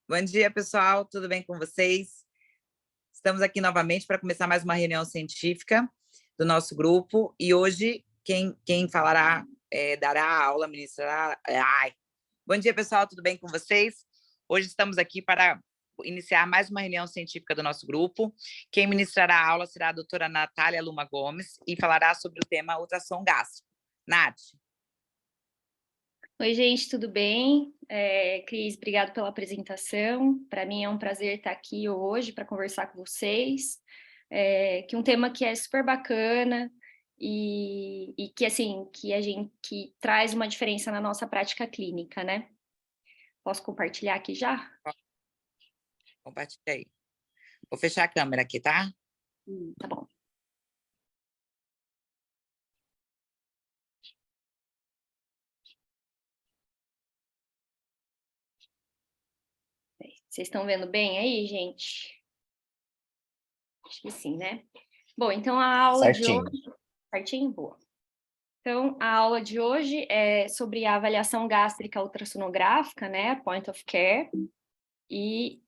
Bom dia, pessoal, tudo bem com vocês? Estamos aqui novamente para começar mais uma reunião científica do nosso grupo e hoje quem falará, dará a aula, ministrará... Bom dia, pessoal, tudo bem com vocês? Hoje estamos aqui para iniciar mais uma reunião científica do nosso grupo. Quem ministrará a aula será a doutora Natália Luma Gomes e falará sobre o tema ultrassom gástrico. Nath. Oi, gente, tudo bem? Cris, obrigado pela apresentação. Para mim é um prazer estar aqui hoje para conversar com vocês, que um tema que é super bacana e que, assim, que traz uma diferença na nossa prática clínica, né? Posso compartilhar aqui já? Compartilha aí. Vou fechar a câmera aqui, tá? Tá bom. Vocês estão vendo bem aí, gente? Acho que sim, né? Bom, então a aula de hoje... Certinho? Boa. Então, a aula de hoje é sobre a avaliação gástrica ultrassonográfica, né? Point of care. E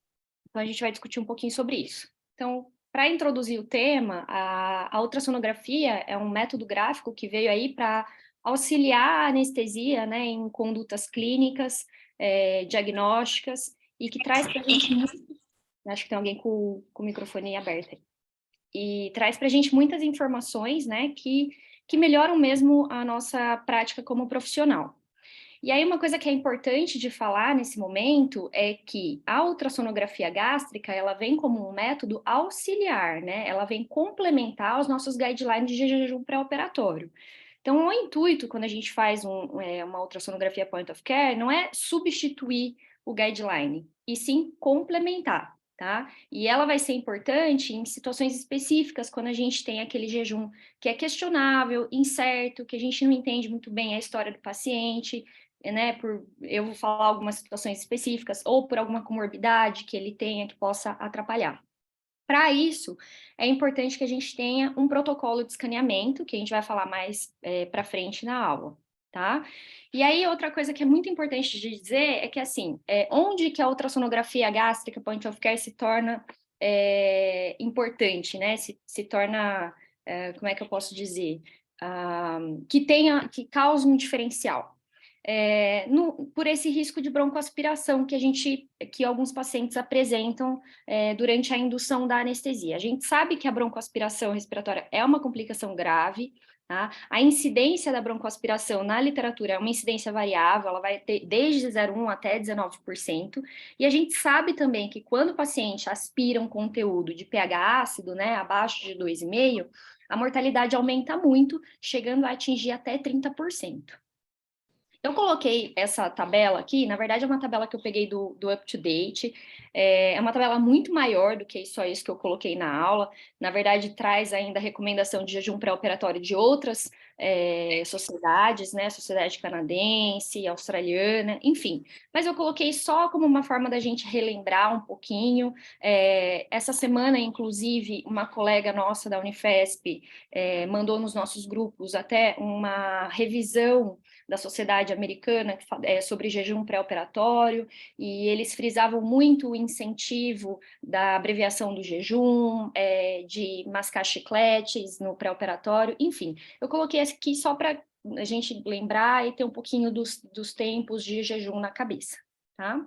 então a gente vai discutir um pouquinho sobre isso. Então, para introduzir o tema, a ultrassonografia é um método gráfico que veio aí para auxiliar a anestesia, né, em condutas clínicas, diagnósticas, e que traz para a gente... Acho que tem alguém com o microfone aberto aí. E traz para a gente muitas informações, né, que melhoram mesmo a nossa prática como profissional. E aí uma coisa que é importante de falar nesse momento é que a ultrassonografia gástrica, ela vem como um método auxiliar, né? Ela vem complementar os nossos guidelines de jejum pré-operatório. Então, o intuito, quando a gente faz uma ultrassonografia point of care, não é substituir o guideline, e sim complementar, tá? E ela vai ser importante em situações específicas, quando a gente tem aquele jejum que é questionável, incerto, que a gente não entende muito bem a história do paciente, né, eu vou falar algumas situações específicas, ou por alguma comorbidade que ele tenha que possa atrapalhar. Para isso, é importante que a gente tenha um protocolo de escaneamento, que a gente vai falar mais para frente na aula, tá? E aí, outra coisa que é muito importante de dizer é que, assim, onde que a ultrassonografia gástrica point of care se torna importante, né? Se torna, como é que eu posso dizer? Que cause um diferencial. Por esse risco de broncoaspiração que alguns pacientes apresentam durante a indução da anestesia. A gente sabe que a broncoaspiração respiratória é uma complicação grave, tá? A incidência da broncoaspiração na literatura é uma incidência variável, ela vai ter desde 0,1 até 19%, e a gente sabe também que quando o paciente aspira um conteúdo de pH ácido, né, abaixo de 2,5, a mortalidade aumenta muito, chegando a atingir até 30%. Eu coloquei essa tabela aqui, na verdade é uma tabela que eu peguei do UpToDate, é uma tabela muito maior do que só isso que eu coloquei na aula, na verdade traz ainda a recomendação de jejum pré-operatório de outras sociedades, né, sociedade canadense, australiana, enfim, mas eu coloquei só como uma forma da gente relembrar um pouquinho. Essa semana, inclusive, uma colega nossa da Unifesp mandou nos nossos grupos até uma revisão da sociedade americana sobre jejum pré-operatório, e eles frisavam muito o incentivo da abreviação do jejum, de mascar chicletes no pré-operatório, enfim. Eu coloquei aqui só para a gente lembrar e ter um pouquinho dos tempos de jejum na cabeça, tá?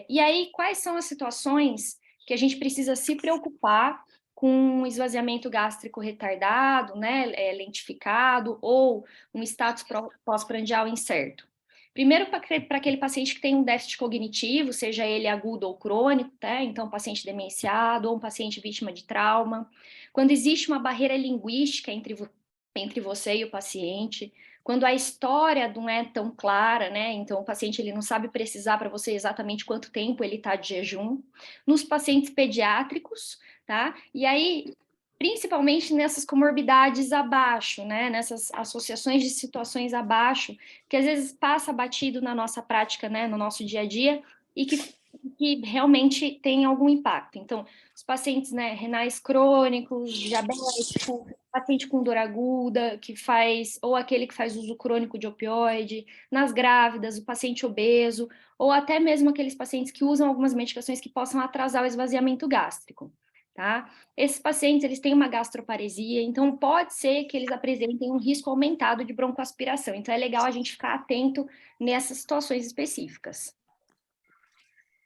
E aí, quais são as situações que a gente precisa se preocupar com um esvaziamento gástrico retardado, né, lentificado, ou um status pós-prandial incerto? Primeiro, para aquele paciente que tem um déficit cognitivo, seja ele agudo ou crônico, tá? Então, paciente demenciado ou um paciente vítima de trauma. Quando existe uma barreira linguística entre você e o paciente, quando a história não é tão clara, né? Então, o paciente ele não sabe precisar para você exatamente quanto tempo ele está de jejum. Nos pacientes pediátricos, tá? E aí, principalmente nessas comorbidades abaixo, né? Nessas associações de situações abaixo, que às vezes passa batido na nossa prática, né? No nosso dia a dia, e que que realmente tem algum impacto. Então, os pacientes, né, renais crônicos, diabético, paciente com dor aguda, que faz, ou aquele que faz uso crônico de opioide, nas grávidas, o paciente obeso, ou até mesmo aqueles pacientes que usam algumas medicações que possam atrasar o esvaziamento gástrico, tá? Esses pacientes, eles têm uma gastroparesia, então pode ser que eles apresentem um risco aumentado de broncoaspiração. Então, é legal a gente ficar atento nessas situações específicas.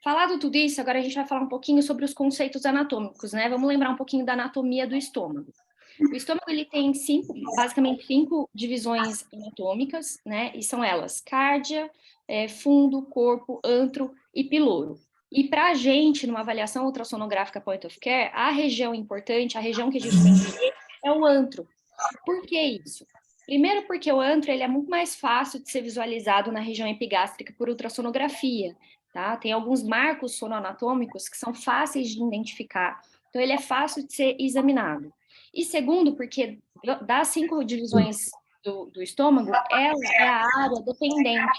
Falado tudo isso, agora a gente vai falar um pouquinho sobre os conceitos anatômicos, né? Vamos lembrar um pouquinho da anatomia do estômago. O estômago, ele tem basicamente cinco divisões anatômicas, né? E são elas: cárdia, fundo, corpo, antro e piloro. E para a gente, numa avaliação ultrassonográfica point of care, a região importante, a região que a gente tem que ver é o antro. Por que isso? Primeiro porque o antro, ele é muito mais fácil de ser visualizado na região epigástrica por ultrassonografia, tá? Tem alguns marcos sonoanatômicos que são fáceis de identificar, então ele é fácil de ser examinado. E segundo, porque das 5 divisões do estômago, ela é a área dependente,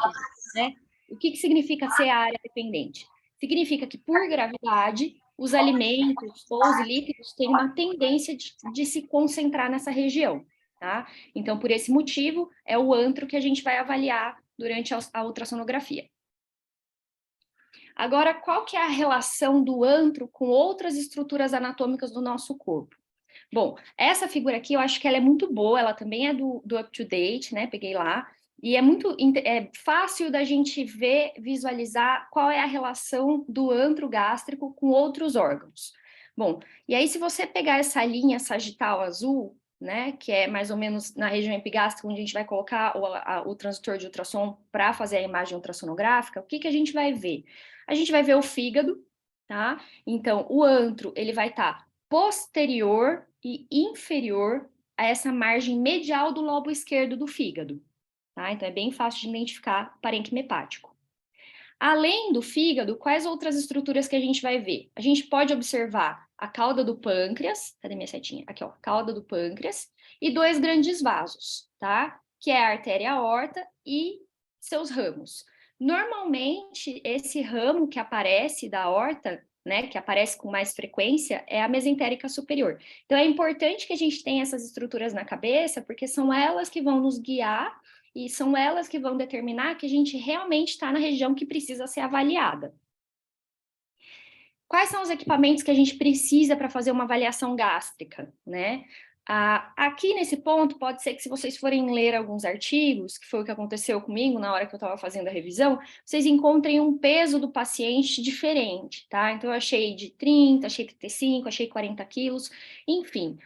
né? O que significa ser a área dependente? Significa que, por gravidade, os alimentos ou os líquidos têm uma tendência de se concentrar nessa região, tá? Então, por esse motivo, é o antro que a gente vai avaliar durante a ultrassonografia. Agora, qual que é a relação do antro com outras estruturas anatômicas do nosso corpo? Bom, essa figura aqui, eu acho que ela é muito boa, ela também é do UpToDate, né? Peguei lá. E é muito fácil da gente ver, visualizar qual é a relação do antro gástrico com outros órgãos. Bom, e aí se você pegar essa linha sagital azul, né, que é mais ou menos na região epigástrica, onde a gente vai colocar o transdutor de ultrassom para fazer a imagem ultrassonográfica, o que que a gente vai ver? A gente vai ver o fígado, tá? Então, o antro, ele vai estar posterior e inferior a essa margem medial do lobo esquerdo do fígado, tá? Então, é bem fácil de identificar parênquima hepático. Além do fígado, quais outras estruturas que a gente vai ver? A gente pode observar a cauda do pâncreas, cadê minha setinha? Aqui, ó, cauda do pâncreas, e 2 grandes vasos, tá? Que é a artéria aorta e seus ramos. Normalmente, esse ramo que aparece da aorta, né, que aparece com mais frequência, é a mesentérica superior. Então, é importante que a gente tenha essas estruturas na cabeça, porque são elas que vão nos guiar e são elas que vão determinar que a gente realmente está na região que precisa ser avaliada. Quais são os equipamentos que a gente precisa para fazer uma avaliação gástrica, né? Aqui nesse ponto, pode ser que se vocês forem ler alguns artigos, que foi o que aconteceu comigo na hora que eu estava fazendo a revisão, vocês encontrem um peso do paciente diferente, tá? Então, eu achei de 30, achei 35, achei 40 quilos, enfim.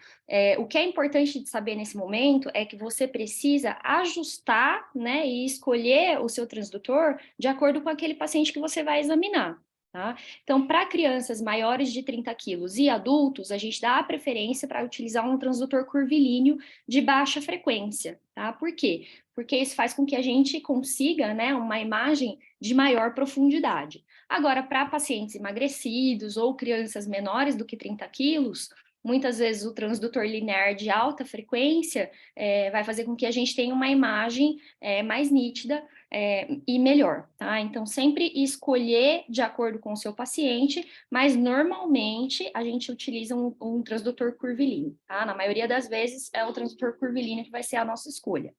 O que é importante de saber nesse momento é que você precisa ajustar, né, e escolher o seu transdutor de acordo com aquele paciente que você vai examinar. Tá? Então, para crianças maiores de 30 quilos e adultos, a gente dá a preferência para utilizar um transdutor curvilíneo de baixa frequência. Tá? Por quê? Porque isso faz com que a gente consiga, né, uma imagem de maior profundidade. Agora, para pacientes emagrecidos ou crianças menores do que 30 quilos, muitas vezes o transdutor linear de alta frequência vai fazer com que a gente tenha uma imagem mais nítida e melhor, tá? Então, sempre escolher de acordo com o seu paciente, mas normalmente a gente utiliza um transdutor curvilíneo, tá? Na maioria das vezes é o transdutor curvilíneo que vai ser a nossa escolha.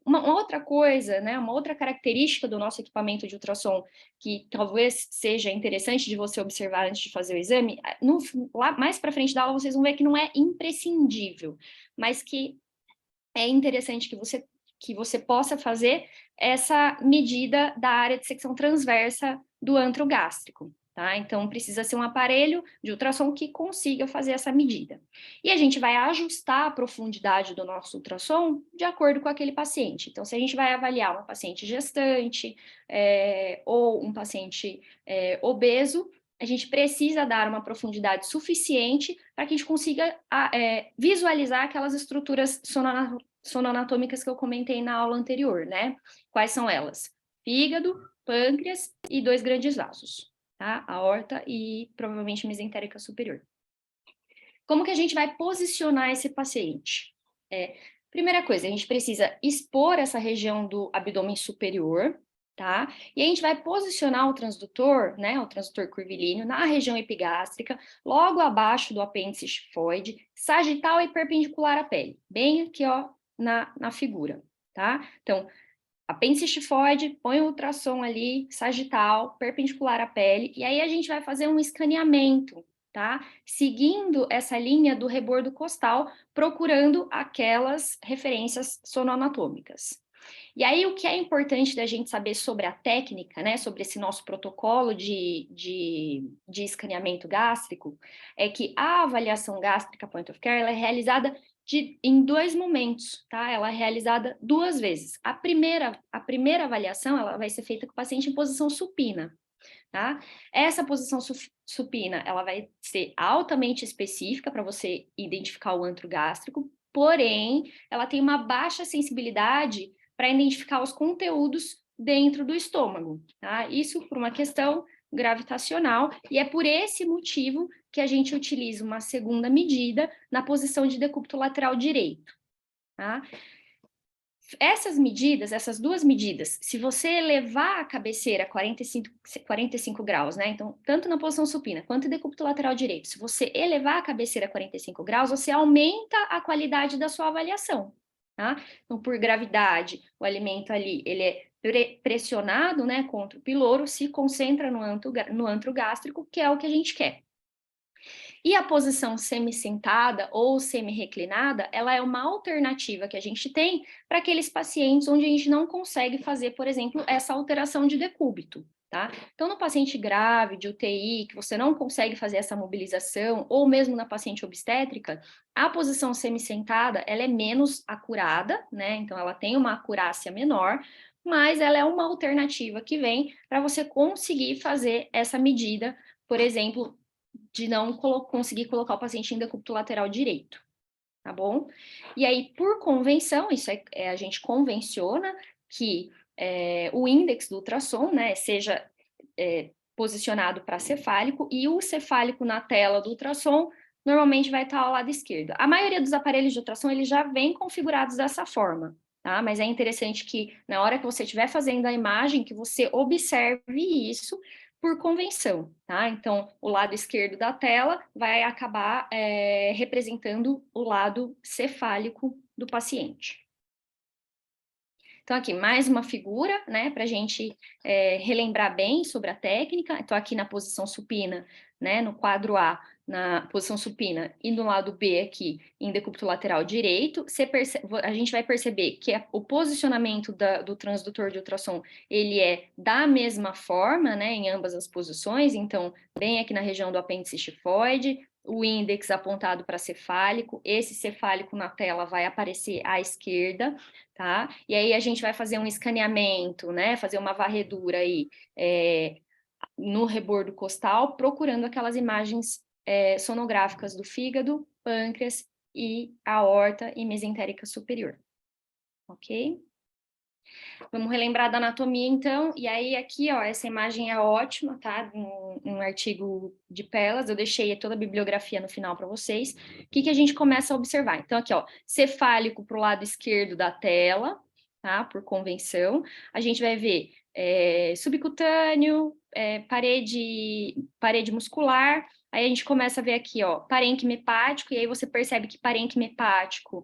Uma outra coisa, né, uma outra característica do nosso equipamento de ultrassom que talvez seja interessante de você observar antes de fazer o exame, lá mais para frente da aula vocês vão ver que não é imprescindível, mas que é interessante que você possa fazer essa medida da área de secção transversa do antro gástrico, tá? Então, precisa ser um aparelho de ultrassom que consiga fazer essa medida. E a gente vai ajustar a profundidade do nosso ultrassom de acordo com aquele paciente. Então, se a gente vai avaliar uma paciente gestante ou um paciente obeso, a gente precisa dar uma profundidade suficiente para que a gente consiga visualizar aquelas estruturas sonoanatômicas que eu comentei na aula anterior, né? Quais são elas? Fígado, pâncreas e 2 grandes vasos, tá? Aorta e provavelmente mesentérica superior. Como que a gente vai posicionar esse paciente? Primeira coisa, a gente precisa expor essa região do abdômen superior, tá? E a gente vai posicionar o transdutor, né, o transdutor curvilíneo, na região epigástrica, logo abaixo do apêndice xifoide, sagital e perpendicular à pele, bem aqui, ó, na figura, tá? Então, apêndice xifoide, põe o ultrassom ali, sagital, perpendicular à pele, e aí a gente vai fazer um escaneamento, tá? Seguindo essa linha do rebordo costal, procurando aquelas referências sonoanatômicas. E aí, o que é importante da gente saber sobre a técnica, né, sobre esse nosso protocolo de escaneamento gástrico, é que a avaliação gástrica point of care, ela é realizada em 2 momentos, tá? Ela é realizada 2 vezes. A primeira avaliação, ela vai ser feita com o paciente em posição supina, tá? Essa posição supina, ela vai ser altamente específica para você identificar o antro gástrico, porém, ela tem uma baixa sensibilidade para identificar os conteúdos dentro do estômago, tá? Isso por uma questão gravitacional, e é por esse motivo que a gente utiliza uma segunda medida na posição de decúbito lateral direito, tá? Essas medidas, essas 2 medidas, se você elevar a cabeceira 45 graus, né? Então, tanto na posição supina quanto no decúbito lateral direito, se você elevar a cabeceira 45 graus, você aumenta a qualidade da sua avaliação, tá? Então, por gravidade, o alimento ali, ele é pressionado, né, contra o piloro, se concentra no antro gástrico, que é o que a gente quer. E a posição semi-sentada ou semi-reclinada, ela é uma alternativa que a gente tem para aqueles pacientes onde a gente não consegue fazer, por exemplo, essa alteração de decúbito, tá? Então, no paciente grave, de UTI, que você não consegue fazer essa mobilização, ou mesmo na paciente obstétrica, a posição semi-sentada, ela é menos acurada, né? Então, ela tem uma acurácia menor, mas ela é uma alternativa que vem para você conseguir fazer essa medida, por exemplo, de não conseguir colocar o paciente em decúbito lateral direito, tá bom? E aí, por convenção, isso a gente convenciona que o índex do ultrassom, né, seja posicionado para cefálico, e o cefálico na tela do ultrassom normalmente vai estar ao lado esquerdo. A maioria dos aparelhos de ultrassom, eles já vêm configurados dessa forma, tá? Mas é interessante que, na hora que você estiver fazendo a imagem, que você observe isso por convenção, tá? Então, o lado esquerdo da tela vai acabar representando o lado cefálico do paciente. Então, aqui, mais uma figura, né, para a gente relembrar bem sobre a técnica. Estou aqui na posição supina, né, no quadro A, na posição supina, e no lado B aqui, em decúbito lateral direito. A gente vai perceber que o posicionamento do transdutor de ultrassom, ele é da mesma forma, né, em ambas as posições. Então, bem aqui na região do apêndice xifoide, o índex apontado para cefálico, esse cefálico na tela vai aparecer à esquerda, tá? E aí a gente vai fazer um escaneamento, né? Fazer uma varredura aí no rebordo costal, procurando aquelas imagens sonográficas do fígado, pâncreas e aorta e mesentérica superior, ok? Vamos relembrar da anatomia, então, e aí aqui, ó, essa imagem é ótima, tá? Um artigo de Pellas, eu deixei toda a bibliografia no final para vocês. O que a gente começa a observar? Então, aqui, ó, cefálico para o lado esquerdo da tela, tá? Por convenção. A gente vai ver subcutâneo, parede muscular. Aí a gente começa a ver aqui, ó, parênquima hepático, e aí você percebe que parênquima hepático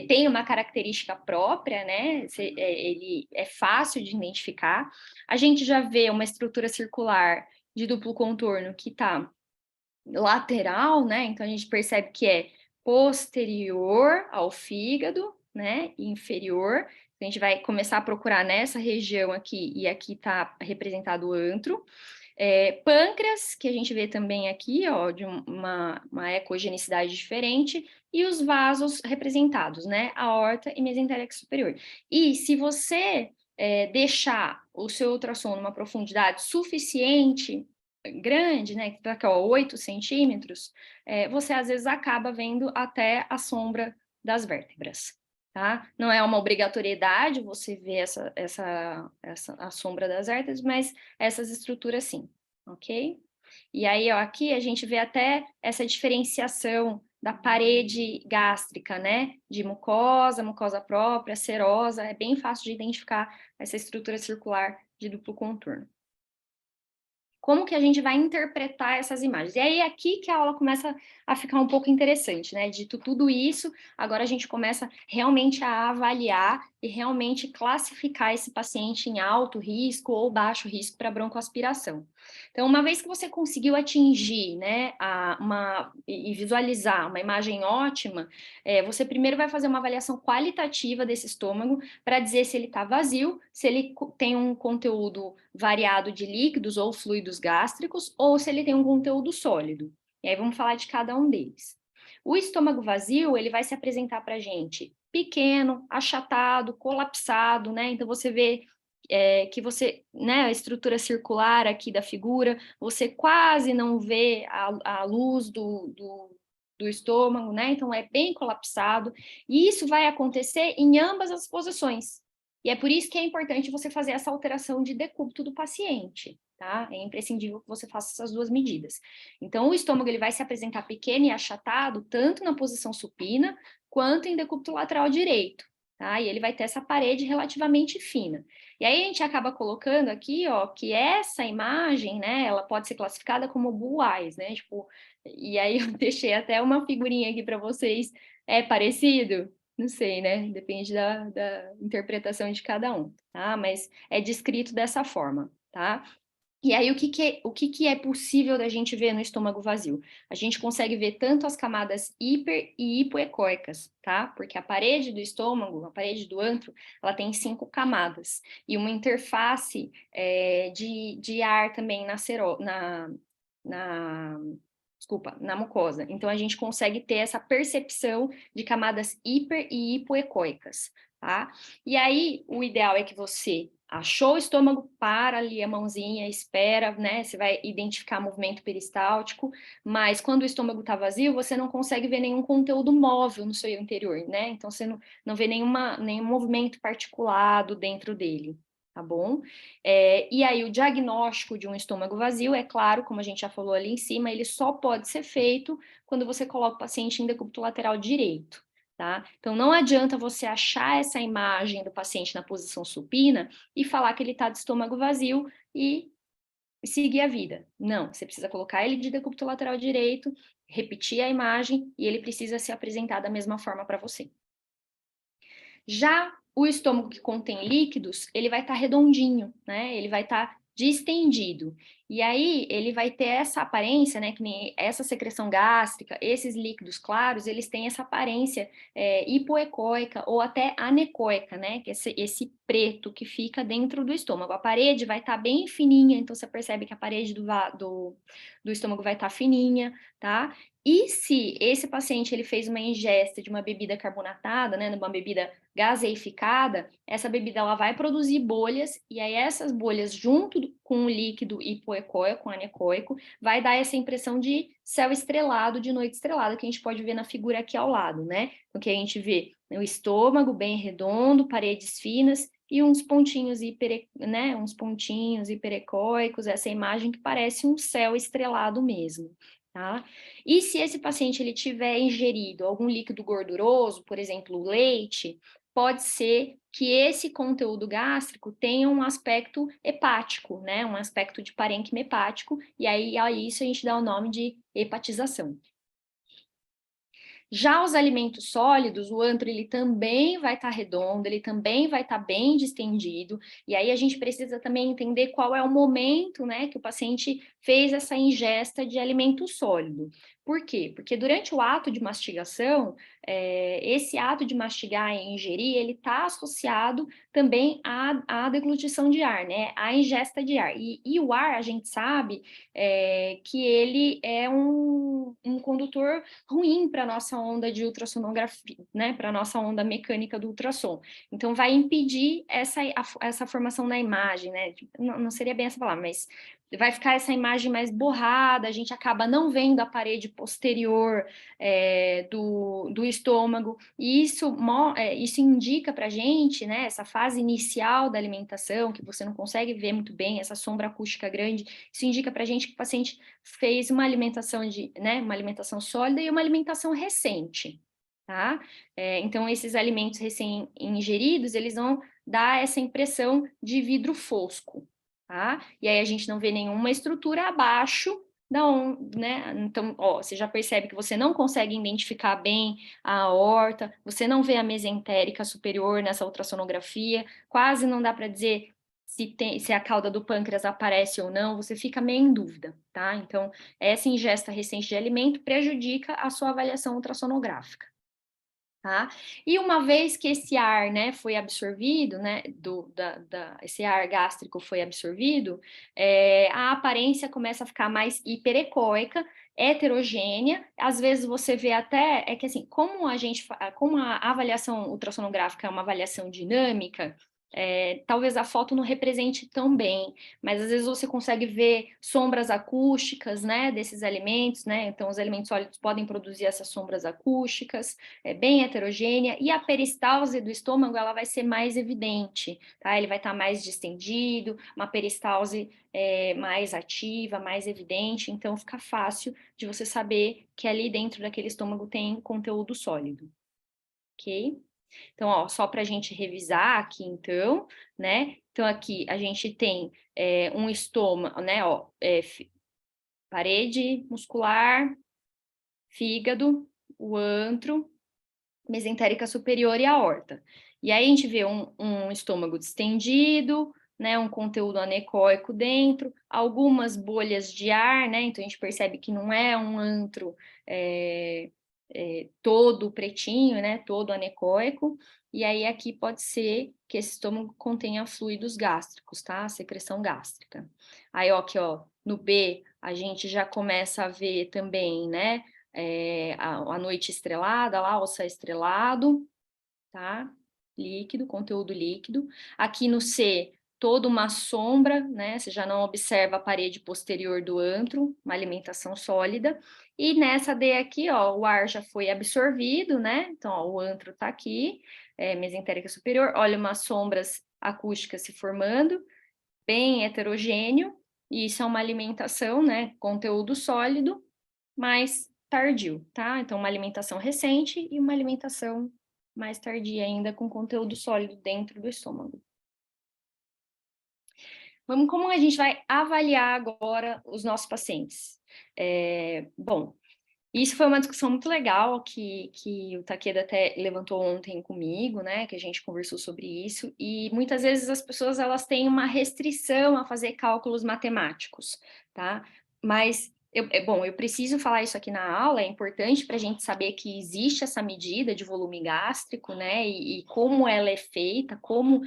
tem uma característica própria, né? Ele é fácil de identificar. A gente já vê uma estrutura circular de duplo contorno que está lateral, né? Então a gente percebe que é posterior ao fígado, né? E inferior. A gente vai começar a procurar nessa região aqui, e aqui está representado o antro. Pâncreas, que a gente vê também aqui, ó, de uma ecogenicidade diferente, e os vasos representados, né, aorta e mesentérica superior. E se você deixar o seu ultrassom numa profundidade suficiente, grande, né, que tá aqui, ó, 8 centímetros, você às vezes acaba vendo até a sombra das vértebras. Tá? Não é uma obrigatoriedade você ver a sombra das vértebras, mas essas estruturas sim, ok? E aí, ó, aqui a gente vê até essa diferenciação da parede gástrica, né? De mucosa própria, serosa, é bem fácil de identificar essa estrutura circular de duplo contorno. Como que a gente vai interpretar essas imagens? E aí é aqui que a aula começa a ficar um pouco interessante, né? Dito tudo isso, agora a gente começa realmente a avaliar e realmente classificar esse paciente em alto risco ou baixo risco para broncoaspiração. Então, uma vez que você conseguiu atingir, né, e visualizar uma imagem ótima, você primeiro vai fazer uma avaliação qualitativa desse estômago para dizer se ele está vazio, se ele tem um conteúdo variado de líquidos ou fluidos gástricos, ou se ele tem um conteúdo sólido. E aí vamos falar de cada um deles. O estômago vazio, ele vai se apresentar para a gente pequeno, achatado, colapsado, né? Então você vê que você, né, a estrutura circular aqui da figura, você quase não vê a luz do estômago, né? Então é bem colapsado, e isso vai acontecer em ambas as posições. E é por isso que é importante você fazer essa alteração de decúbito do paciente, tá? É imprescindível que você faça essas duas medidas. Então, o estômago ele vai se apresentar pequeno e achatado, tanto na posição supina, quanto em decúbito lateral direito, tá? E ele vai ter essa parede relativamente fina. E aí a gente acaba colocando aqui, ó, que essa imagem, né, ela pode ser classificada como bull eyes, né? Tipo, e aí eu deixei até uma figurinha aqui para vocês. É parecido? Não sei, né? Depende da interpretação de cada um, tá? Mas é descrito dessa forma, tá? E aí, o que é possível da gente ver no estômago vazio? A gente consegue ver tanto as camadas hiper e hipoecóicas, tá? Porque a parede do estômago, a parede do antro, ela tem 5 camadas. E uma interface de ar também na mucosa. Então, a gente consegue ter essa percepção de camadas hiper e hipoecóicas, tá? E aí, o ideal é que você achou o estômago, para ali a mãozinha, espera, né? Você vai identificar movimento peristáltico, mas quando o estômago está vazio, você não consegue ver nenhum conteúdo móvel no seu interior, né? Então, você não vê nenhum movimento particulado dentro dele, tá bom? E aí, o diagnóstico de um estômago vazio, é claro, como a gente já falou ali em cima, ele só pode ser feito quando você coloca o paciente em decúbito lateral direito, tá? Então, não adianta você achar essa imagem do paciente na posição supina e falar que ele está de estômago vazio e seguir a vida. Não, você precisa colocar ele de decúbito lateral direito, repetir a imagem e ele precisa se apresentar da mesma forma para você. Já o estômago que contém líquidos, ele vai estar redondinho, né? Ele vai estar distendido. E aí, ele vai ter essa aparência, né? Que nem essa secreção gástrica, esses líquidos claros, eles têm essa aparência hipoecóica ou até anecoica, né? Que é esse preto que fica dentro do estômago. A parede vai estar bem fininha, então você percebe que a parede do estômago vai estar fininha, tá? E se esse paciente ele fez uma ingesta de uma bebida carbonatada, né, de uma bebida gaseificada, essa bebida ela vai produzir bolhas, e aí essas bolhas, junto com o líquido hipoecóico, anecoico, vai dar essa impressão de céu estrelado, de noite estrelada, que a gente pode ver na figura aqui ao lado, né? Então, que a gente vê o estômago bem redondo, paredes finas, e uns pontinhos hiperecóicos, essa imagem que parece um céu estrelado mesmo, tá? E se esse paciente ele tiver ingerido algum líquido gorduroso, por exemplo, leite, pode ser que esse conteúdo gástrico tenha um aspecto hepático, né? Um aspecto de parênquima hepático, e aí a isso a gente dá o nome de hepatização. Já os alimentos sólidos, o antro ele também vai estar redondo, ele também vai estar bem distendido, e aí a gente precisa também entender qual é o momento, né, que o paciente fez essa ingesta de alimento sólido. Por quê? Porque durante o ato de mastigação, esse ato de mastigar e ingerir, ele está associado também à deglutição de ar, né, à ingesta de ar. E o ar, a gente sabe que ele é um condutor ruim para a nossa onda de ultrassonografia, né, para a nossa onda mecânica do ultrassom. Então, vai impedir essa formação da imagem, né? Não seria bem essa palavra, mas vai ficar essa imagem mais borrada, a gente acaba não vendo a parede posterior do estômago, e isso indica para a gente, né, essa fase inicial da alimentação, que você não consegue ver muito bem, essa sombra acústica grande, isso indica para a gente que o paciente fez uma alimentação uma alimentação sólida e uma alimentação recente, tá? Então, esses alimentos recém-ingeridos, eles vão dá essa impressão de vidro fosco, tá? E aí a gente não vê nenhuma estrutura abaixo da onde, né? Então, ó, você já percebe que você não consegue identificar bem a aorta, você não vê a mesentérica superior nessa ultrassonografia, quase não dá para dizer se a cauda do pâncreas aparece ou não, você fica meio em dúvida, tá? Então, essa ingesta recente de alimento prejudica a sua avaliação ultrassonográfica. Tá? E uma vez que esse ar, né, foi absorvido, né, esse ar gástrico foi absorvido, a aparência começa a ficar mais hiperecóica, heterogênea, às vezes você vê até, é que assim, como a avaliação ultrassonográfica é uma avaliação dinâmica, talvez a foto não represente tão bem, mas às vezes você consegue ver sombras acústicas, né, desses alimentos, né, então os alimentos sólidos podem produzir essas sombras acústicas, é bem heterogênea, e a peristalse do estômago, ela vai ser mais evidente, tá? Ele vai estar mais distendido, uma peristalse mais ativa, mais evidente, então fica fácil de você saber que ali dentro daquele estômago tem conteúdo sólido, ok? Então, ó, só para a gente revisar aqui, então, né? Então, aqui a gente tem um estômago, né? Ó, parede muscular, fígado, o antro, mesentérica superior e aorta. E aí a gente vê um estômago distendido, né, um conteúdo anecoico dentro, algumas bolhas de ar, né, então a gente percebe que não é um antro todo pretinho, né, todo anecoico, e aí aqui pode ser que esse estômago contenha fluidos gástricos, tá, secreção gástrica. Aí, ó, aqui, ó, no B, a gente já começa a ver também, né, a noite estrelada, lá, o céu estrelado, tá? Líquido, conteúdo líquido. Aqui no C, toda uma sombra, né? Você já não observa a parede posterior do antro, uma alimentação sólida. E nessa D aqui, ó, o ar já foi absorvido, né? Então, ó, o antro tá aqui, mesentérica superior. Olha umas sombras acústicas se formando, bem heterogêneo. E isso é uma alimentação, né? Conteúdo sólido, mais tardio, tá? Então, uma alimentação recente e uma alimentação mais tardia ainda, com conteúdo sólido dentro do estômago. Como a gente vai avaliar agora os nossos pacientes? Bom, isso foi uma discussão muito legal que o Takeda até levantou ontem comigo, né? Que a gente conversou sobre isso. E muitas vezes as pessoas elas têm uma restrição a fazer cálculos matemáticos, tá? Mas eu preciso falar isso aqui na aula. É importante para a gente saber que existe essa medida de volume gástrico, né? E como ela é feita, como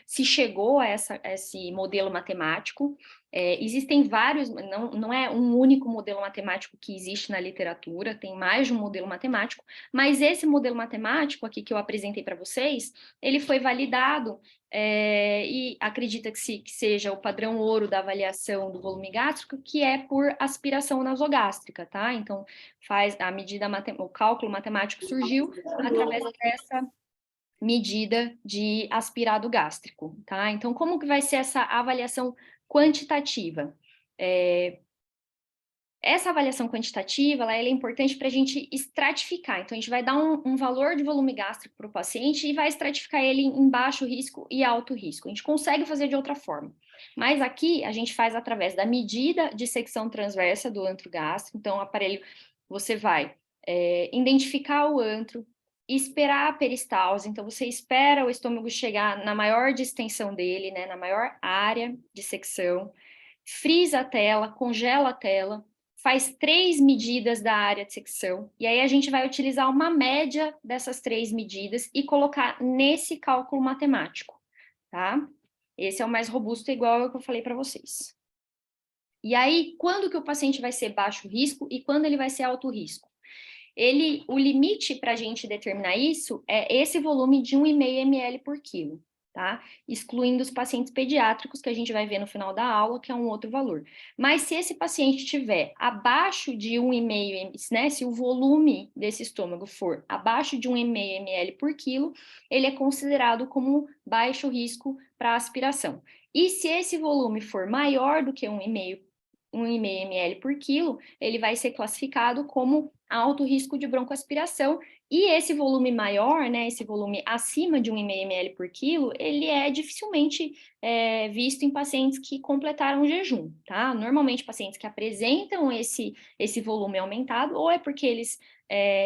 se chegou a esse modelo matemático. Existem vários, não é um único modelo matemático que existe na literatura, tem mais de um modelo matemático, mas esse modelo matemático aqui que eu apresentei para vocês, ele foi validado e acredita que seja o padrão ouro da avaliação do volume gástrico, que é por aspiração nasogástrica, tá? Então, faz a medida, o cálculo matemático surgiu através dessa medida de aspirado gástrico, tá? Então, como que vai ser essa avaliação quantitativa? Essa avaliação quantitativa, ela é importante para a gente estratificar. Então, a gente vai dar um valor de volume gástrico para o paciente e vai estratificar ele em baixo risco e alto risco. A gente consegue fazer de outra forma. Mas aqui, a gente faz através da medida de secção transversa do antro gástrico. Então, o aparelho, você vai identificar o antro, esperar a peristalse. Então, você espera o estômago chegar na maior distensão dele, né, na maior área de secção, frisa a tela, congela a tela, faz 3 medidas da área de secção, e aí a gente vai utilizar uma média dessas 3 medidas e colocar nesse cálculo matemático, tá? Esse é o mais robusto, igual ao que eu falei para vocês. E aí, quando que o paciente vai ser baixo risco e quando ele vai ser alto risco? O limite para a gente determinar isso é esse volume de 1,5 ml por quilo, tá? Excluindo os pacientes pediátricos, que a gente vai ver no final da aula, que é um outro valor. Mas se esse paciente estiver abaixo de 1,5, né? Se o volume desse estômago for abaixo de 1,5 ml por quilo, ele é considerado como baixo risco para aspiração. E se esse volume for maior do que 1,5 1,5 ml por quilo, ele vai ser classificado como alto risco de broncoaspiração, e esse volume maior, né, esse volume acima de 1,5 ml por quilo, ele é dificilmente visto em pacientes que completaram o jejum, tá? Normalmente, pacientes que apresentam esse volume aumentado, ou é porque eles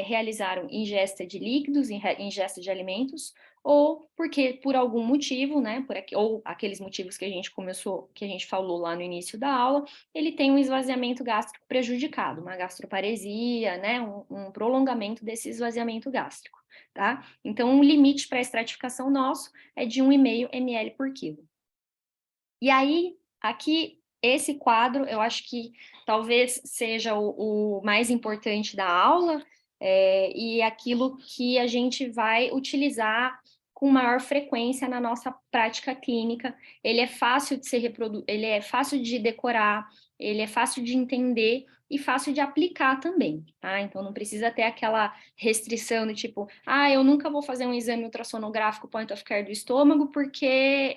realizaram ingesta de líquidos, ingesta de alimentos, ou porque por algum motivo, né, ou aqueles motivos que a gente falou lá no início da aula, ele tem um esvaziamento gástrico prejudicado, uma gastroparesia, né, um prolongamento desse esvaziamento gástrico, tá? Então, um limite para a estratificação nosso é de 1,5 ml por quilo. E aí, aqui, esse quadro, eu acho que talvez seja o mais importante da aula, e aquilo que a gente vai utilizar com maior frequência na nossa prática clínica. Ele é fácil de ele é fácil de decorar, ele é fácil de entender e fácil de aplicar também, tá? Então não precisa ter aquela restrição do tipo, eu nunca vou fazer um exame ultrassonográfico point of care do estômago porque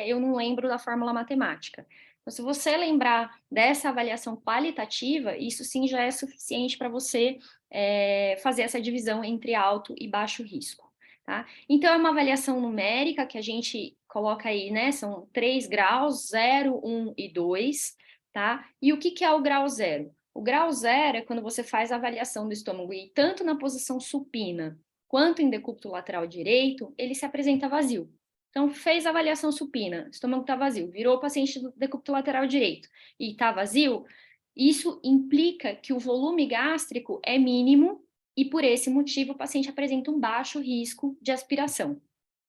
eu não lembro da fórmula matemática. Então, se você lembrar dessa avaliação qualitativa, isso sim já é suficiente para você fazer essa divisão entre alto e baixo risco. Tá? Então, é uma avaliação numérica que a gente coloca aí, né? São 3 graus, 0, 1 e 2, tá? E o que é o grau 0? O grau 0 é quando você faz a avaliação do estômago e tanto na posição supina quanto em decúbito lateral direito, ele se apresenta vazio. Então, fez a avaliação supina, estômago está vazio, virou o paciente do decúbito lateral direito e está vazio, isso implica que o volume gástrico é mínimo e, por esse motivo, o paciente apresenta um baixo risco de aspiração,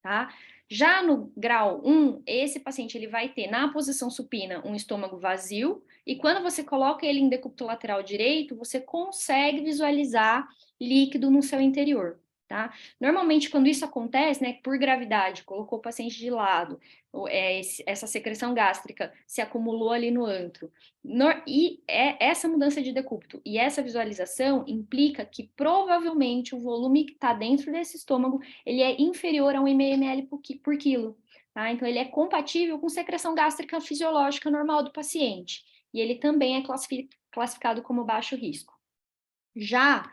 tá? Já no grau 1, esse paciente ele vai ter, na posição supina, um estômago vazio, e quando você coloca ele em decúbito lateral direito, você consegue visualizar líquido no seu interior, tá? Normalmente, quando isso acontece, né, por gravidade, colocou o paciente de lado, essa secreção gástrica se acumulou ali no antro, essa mudança de decúbito e essa visualização implica que provavelmente o volume que está dentro desse estômago ele é inferior a 1,5 ml por quilo, tá? Então ele é compatível com secreção gástrica fisiológica normal do paciente e ele também é classificado como baixo risco. Já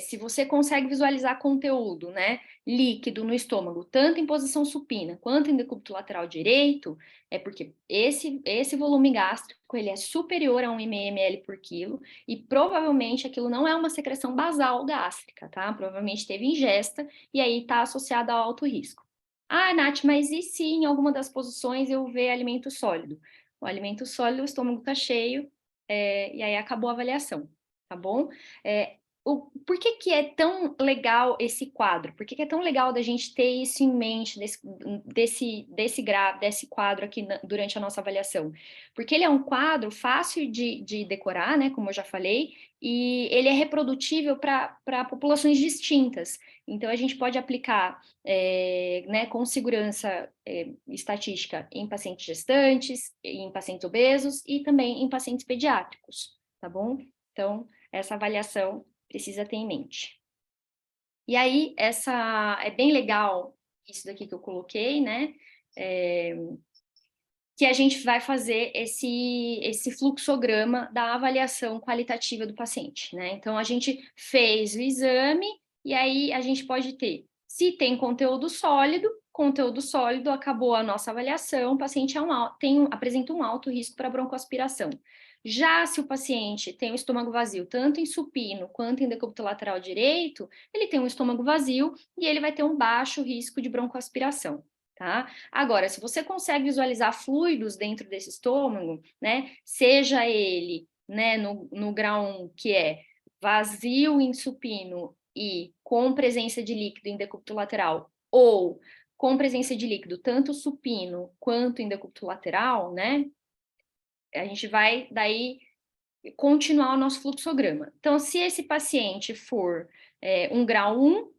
se você consegue visualizar conteúdo, né, líquido no estômago, tanto em posição supina quanto em decúbito lateral direito, é porque esse volume gástrico ele é superior a 1,5 ml por quilo e provavelmente aquilo não é uma secreção basal gástrica, tá? Provavelmente teve ingesta e aí está associado ao alto risco. Nath, mas e se em alguma das posições eu ver alimento sólido? O alimento sólido, o estômago está cheio, e aí acabou a avaliação. Tá bom? Por que é tão legal esse quadro? Por que é tão legal da gente ter isso em mente, desse quadro aqui durante a nossa avaliação? Porque ele é um quadro fácil de decorar, né, como eu já falei, e ele é reprodutível para populações distintas. Então, a gente pode aplicar né, com segurança estatística em pacientes gestantes, em pacientes obesos e também em pacientes pediátricos, tá bom? Então, essa avaliação precisa ter em mente. E aí, é bem legal isso daqui que eu coloquei, né? Que a gente vai fazer esse fluxograma da avaliação qualitativa do paciente, né? Então, a gente fez o exame e aí a gente pode ter, se tem conteúdo sólido, acabou a nossa avaliação, o paciente apresenta um alto risco para broncoaspiração. Já se o paciente tem o estômago vazio, tanto em supino quanto em decúbito lateral direito, ele tem um estômago vazio e ele vai ter um baixo risco de broncoaspiração, tá? Agora, se você consegue visualizar fluidos dentro desse estômago, né, seja ele, né, no grau 1, que é vazio em supino e com presença de líquido em decúbito lateral, ou com presença de líquido tanto supino quanto em decúbito lateral, né, a gente vai daí continuar o nosso fluxograma. Então, se esse paciente for um grau 1,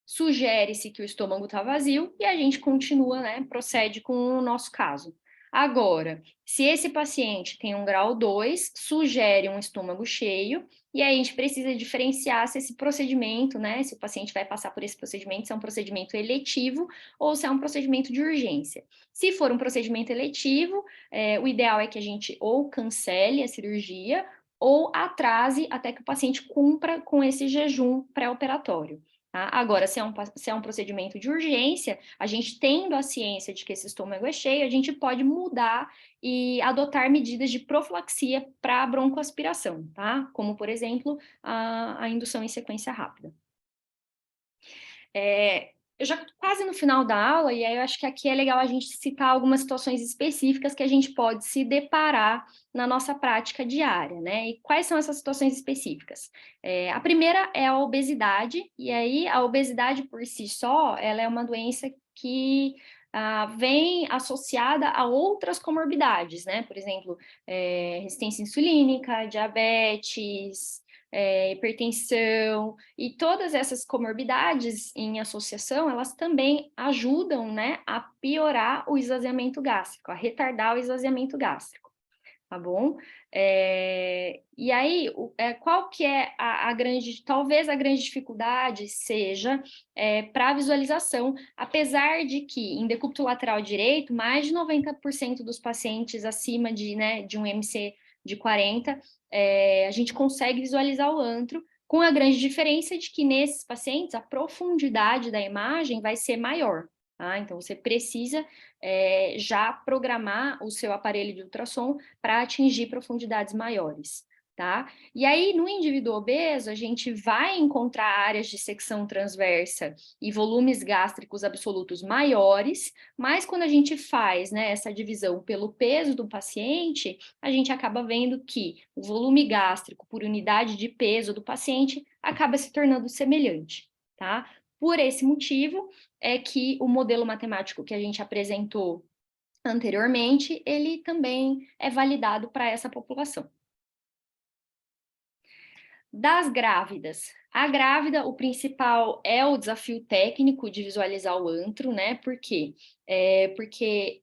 sugere-se que o estômago está vazio e a gente continua, né, procede com o nosso caso. Agora, se esse paciente tem um grau 2, sugere um estômago cheio, e aí a gente precisa diferenciar se esse procedimento, né, se o paciente vai passar por esse procedimento, se é um procedimento eletivo ou se é um procedimento de urgência. Se for um procedimento eletivo, o ideal é que a gente ou cancele a cirurgia ou atrase até que o paciente cumpra com esse jejum pré-operatório. Tá? Agora, se é um procedimento de urgência, a gente tendo a ciência de que esse estômago é cheio, a gente pode mudar e adotar medidas de profilaxia para broncoaspiração, tá? Como, por exemplo, a indução em sequência rápida. Eu já quase no final da aula, e aí eu acho que aqui é legal a gente citar algumas situações específicas que a gente pode se deparar na nossa prática diária, né? E quais são essas situações específicas? A primeira é a obesidade, e aí a obesidade por si só, ela é uma doença que vem associada a outras comorbidades, né? Por exemplo, resistência insulínica, diabetes, hipertensão, e todas essas comorbidades em associação, elas também ajudam, né, a piorar o esvaziamento gástrico, a retardar o esvaziamento gástrico, tá bom? E aí, qual que é talvez a grande dificuldade seja para a visualização, apesar de que em decúbito lateral direito, mais de 90% dos pacientes acima de um MC de 40, a gente consegue visualizar o antro, com a grande diferença de que nesses pacientes a profundidade da imagem vai ser maior, tá? Então você precisa já programar o seu aparelho de ultrassom para atingir profundidades maiores, tá? E aí, no indivíduo obeso, a gente vai encontrar áreas de secção transversa e volumes gástricos absolutos maiores, mas quando a gente faz, né, essa divisão pelo peso do paciente, a gente acaba vendo que o volume gástrico por unidade de peso do paciente acaba se tornando semelhante, tá? Por esse motivo é que o modelo matemático que a gente apresentou anteriormente, ele também é validado para essa população. Das grávidas. A grávida, o principal é o desafio técnico de visualizar o antro, né? Por quê? Porque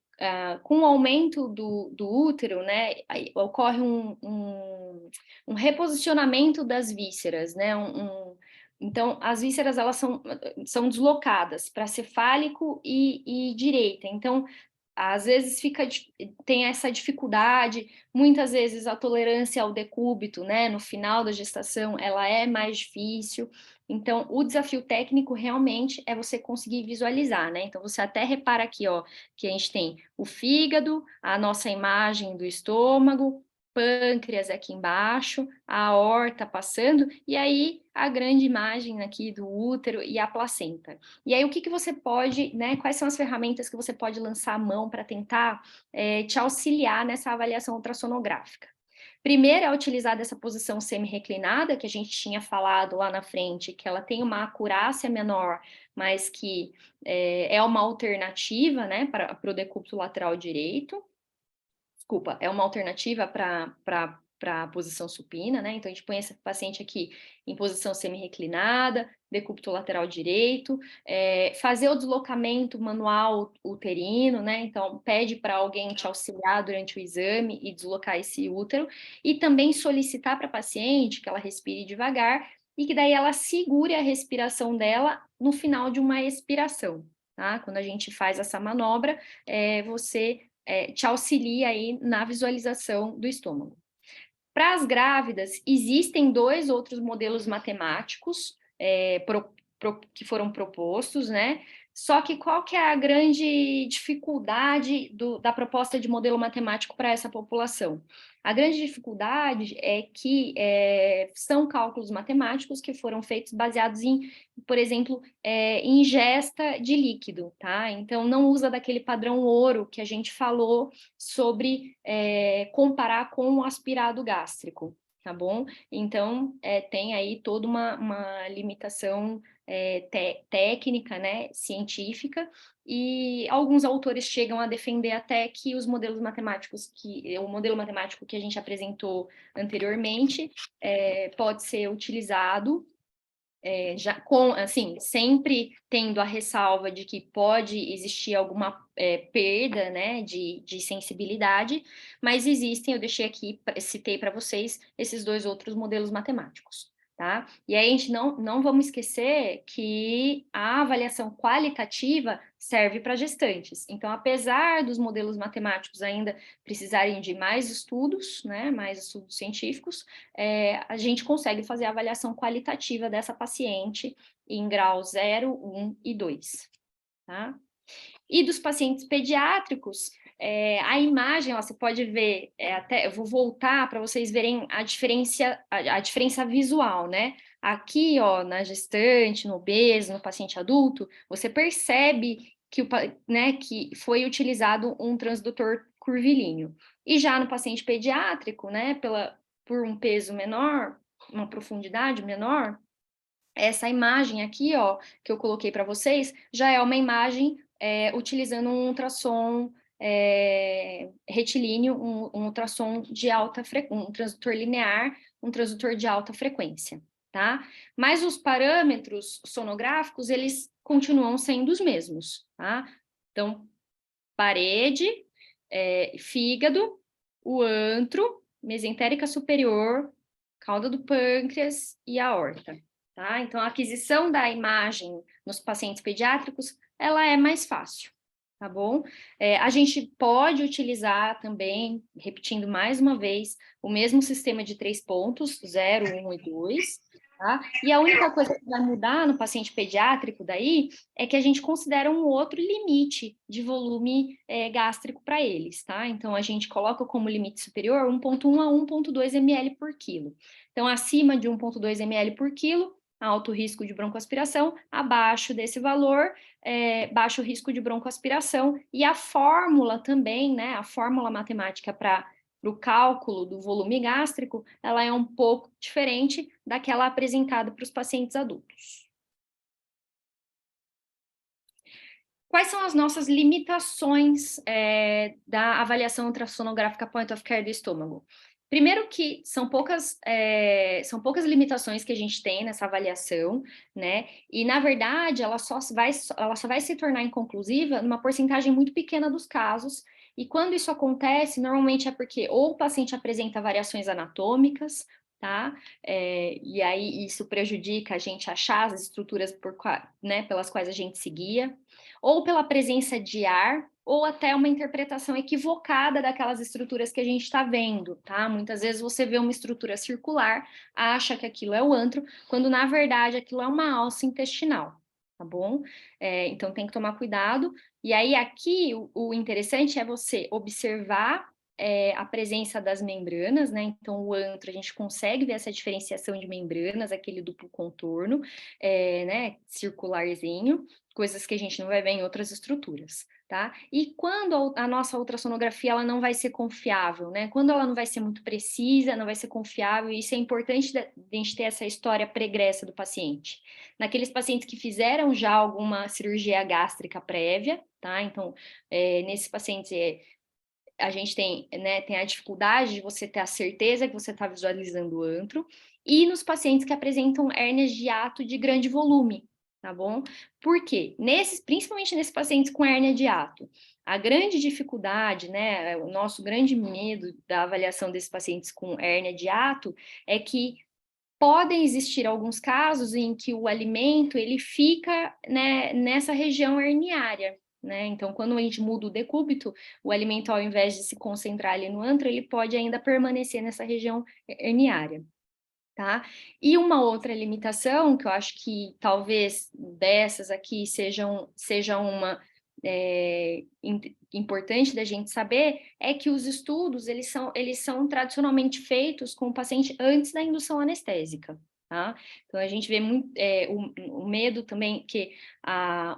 com o aumento do útero, né, ocorre um reposicionamento das vísceras, né? Então, as vísceras elas são deslocadas para cefálico e direita. Então, às vezes tem essa dificuldade, muitas vezes a tolerância ao decúbito, né, no final da gestação, ela é mais difícil. Então, o desafio técnico realmente é você conseguir visualizar, né? Então, você até repara aqui, ó, que a gente tem o fígado, a nossa imagem do estômago, pâncreas aqui embaixo, a aorta passando, e aí a grande imagem aqui do útero e a placenta. E aí, o que você pode, né? Quais são as ferramentas que você pode lançar a mão para tentar te auxiliar nessa avaliação ultrassonográfica? Primeiro é utilizar dessa posição semi-reclinada, que a gente tinha falado lá na frente, que ela tem uma acurácia menor, mas que é uma alternativa, né, para o decúbito lateral direito. Desculpa, é uma alternativa para a posição supina, né? Então, a gente põe esse paciente aqui em posição semi-reclinada, decúbito lateral direito, fazer o deslocamento manual uterino, né? Então, pede para alguém te auxiliar durante o exame e deslocar esse útero, e também solicitar para a paciente que ela respire devagar e que daí ela segure a respiração dela no final de uma expiração, tá? Quando a gente faz essa manobra, você te auxilia aí na visualização do estômago. Para as grávidas, existem 2 outros modelos matemáticos que foram propostos, né? Só que qual que é a grande dificuldade da proposta de modelo matemático para essa população? A grande dificuldade é que são cálculos matemáticos que foram feitos baseados em, por exemplo, ingesta de líquido, tá? Então, não usa daquele padrão ouro que a gente falou sobre comparar com o aspirado gástrico, tá bom? Então, tem aí toda uma limitação técnica, né, científica, e alguns autores chegam a defender até que os modelos matemáticos, o modelo matemático que a gente apresentou anteriormente, pode ser utilizado assim, sempre tendo a ressalva de que pode existir alguma perda, né, de sensibilidade, mas existem, eu deixei aqui, citei para vocês, esses 2 outros modelos matemáticos, tá? E aí a gente não vamos esquecer que a avaliação qualitativa serve para gestantes. Então, apesar dos modelos matemáticos ainda precisarem de mais estudos, né, mais estudos científicos, a gente consegue fazer a avaliação qualitativa dessa paciente em grau 0, 1 e 2, tá? E dos pacientes pediátricos, a imagem, ó, você pode ver, eu vou voltar para vocês verem a diferença visual, né? Aqui, ó, na gestante, no obeso, no paciente adulto, você percebe que, né, que foi utilizado um transdutor curvilíneo. E já no paciente pediátrico, né, por um peso menor, uma profundidade menor, essa imagem aqui, ó, que eu coloquei para vocês, já é uma imagem utilizando um ultrassom retilíneo, um ultrassom de alta frequência, um transdutor linear, um transdutor de alta frequência, tá? Mas os parâmetros sonográficos, eles continuam sendo os mesmos, tá? Então, parede, fígado, o antro, mesentérica superior, cauda do pâncreas e a aorta. Tá? Então, a aquisição da imagem nos pacientes pediátricos, ela é mais fácil, tá bom? A gente pode utilizar também, repetindo mais uma vez, o mesmo sistema de 3 pontos, 0, 1 e 2, tá? E a única coisa que vai mudar no paciente pediátrico daí é que a gente considera um outro limite de volume gástrico para eles, tá? Então, a gente coloca como limite superior 1,1 a 1,2 ml por quilo. Então, acima de 1,2 ml por quilo, alto risco de broncoaspiração, abaixo desse valor, baixo risco de broncoaspiração, e a fórmula também, né, a fórmula matemática para o cálculo do volume gástrico, ela é um pouco diferente daquela apresentada para os pacientes adultos. Quais são as nossas limitações da avaliação ultrassonográfica point of care do estômago? Primeiro que são poucas limitações que a gente tem nessa avaliação, né? E, na verdade, ela só vai se tornar inconclusiva numa porcentagem muito pequena dos casos. E quando isso acontece, normalmente é porque ou o paciente apresenta variações anatômicas, tá? E aí isso prejudica a gente achar as estruturas pelas quais a gente seguia, ou pela presença de ar, ou até uma interpretação equivocada daquelas estruturas que a gente está vendo, tá? Muitas vezes você vê uma estrutura circular, acha que aquilo é o antro, quando na verdade aquilo é uma alça intestinal, tá bom? Então tem que tomar cuidado. E aí aqui o interessante é você observar a presença das membranas, né? Então, o antro, a gente consegue ver essa diferenciação de membranas, aquele duplo contorno, né? Circularzinho, coisas que a gente não vai ver em outras estruturas, tá? E quando a nossa ultrassonografia, ela não vai ser confiável, né? Quando ela não vai ser muito precisa, não vai ser confiável, e isso é importante a gente ter essa história pregressa do paciente. Naqueles pacientes que fizeram já alguma cirurgia gástrica prévia, tá? Então, nesses pacientes, a gente tem, né, tem a dificuldade de você ter a certeza que você está visualizando o antro, e nos pacientes que apresentam hérnias de hiato de grande volume, tá bom? Por quê? Principalmente nesses pacientes com hérnia de hiato, a grande dificuldade, né, o nosso grande medo da avaliação desses pacientes com hérnia de hiato é que podem existir alguns casos em que o alimento, ele fica, né, nessa região herniária, né? Então, quando a gente muda o decúbito, o alimento, ao invés de se concentrar ali no antro, ele pode ainda permanecer nessa região herniária, tá? E uma outra limitação, que eu acho que talvez dessas aqui seja uma importante da gente saber, é que os estudos, eles são tradicionalmente feitos com o paciente antes da indução anestésica, tá? Então, a gente vê muito, o medo também que a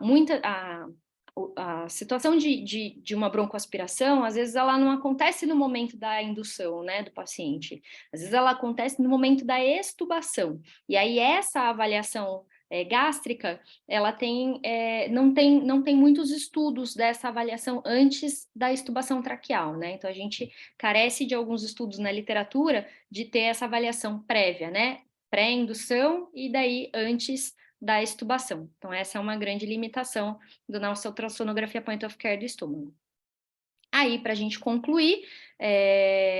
situação de uma broncoaspiração, às vezes ela não acontece no momento da indução, né, do paciente. Às vezes ela acontece no momento da extubação. E aí essa avaliação gástrica, ela não tem muitos estudos dessa avaliação antes da extubação traqueal, né? Então a gente carece de alguns estudos na literatura de ter essa avaliação prévia, né? pré-indução e daí antes da extubação. Então, essa é uma grande limitação da nossa ultrassonografia point of care do estômago. Aí, para a gente concluir,